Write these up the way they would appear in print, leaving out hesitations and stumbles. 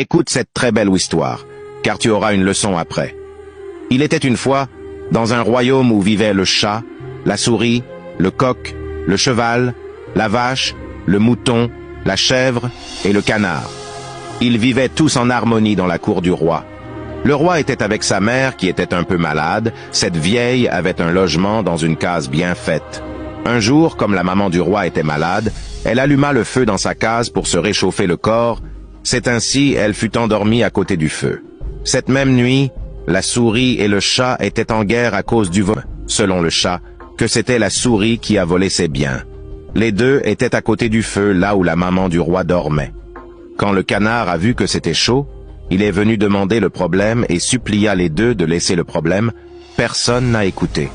Écoute cette très belle histoire, car tu auras une leçon après. Il était une fois, dans un royaume où vivaient le chat, la souris, le coq, le cheval, la vache, le mouton, la chèvre et le canard. Ils vivaient tous en harmonie dans la cour du roi. Le roi était avec sa mère qui était un peu malade. Cette vieille avait un logement dans une case bien faite. Un jour, comme la maman du roi était malade, elle alluma le feu dans sa case pour se réchauffer le corps. C'est ainsi elle fut endormie à côté du feu. Cette même nuit, la souris et le chat étaient en guerre à cause du vol. Selon le chat, que c'était la souris qui a volé ses biens. Les deux étaient à côté du feu, là où la maman du roi dormait. Quand le canard a vu que c'était chaud, il est venu demander le problème et supplia les deux de laisser le problème. Personne n'a écouté.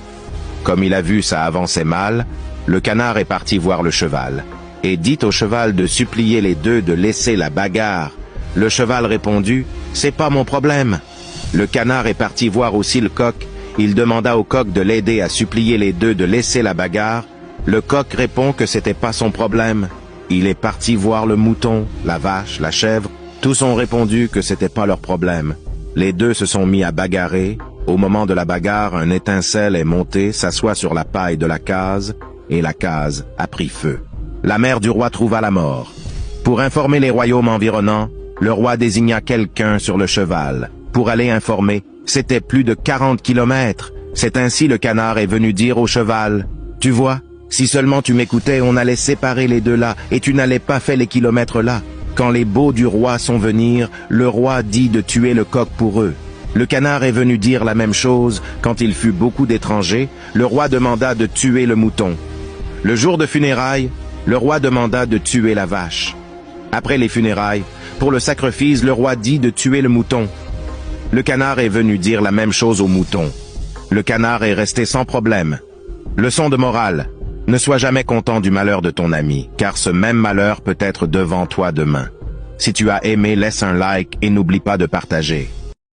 Comme il a vu ça avançait mal, le canard est parti voir le cheval et dit au cheval de supplier les deux de laisser la bagarre. Le cheval répondit « C'est pas mon problème ». Le canard est parti voir aussi le coq. Il demanda au coq de l'aider à supplier les deux de laisser la bagarre. Le coq répond que c'était pas son problème. Il est parti voir le mouton, la vache, la chèvre. Tous ont répondu que c'était pas leur problème. Les deux se sont mis à bagarrer. Au moment de la bagarre, un étincelle est monté, s'assoit sur la paille de la case, et la case a pris feu. La mère du roi trouva la mort. Pour informer les royaumes environnants, le roi désigna quelqu'un sur le cheval. Pour aller informer, c'était plus de 40 kilomètres. C'est ainsi le canard est venu dire au cheval, « Tu vois, si seulement tu m'écoutais, on allait séparer les deux là, et tu n'allais pas faire les kilomètres là. » Quand les beaux du roi sont venus, le roi dit de tuer le coq pour eux. Le canard est venu dire la même chose. Quand il fut beaucoup d'étrangers, le roi demanda de tuer le mouton. Le jour de funérailles, le roi demanda de tuer la vache. Après les funérailles, pour le sacrifice, le roi dit de tuer le mouton. Le canard est venu dire la même chose au mouton. Le canard est resté sans problème. Leçon de morale. Ne sois jamais content du malheur de ton ami, car ce même malheur peut être devant toi demain. Si tu as aimé, laisse un like et n'oublie pas de partager.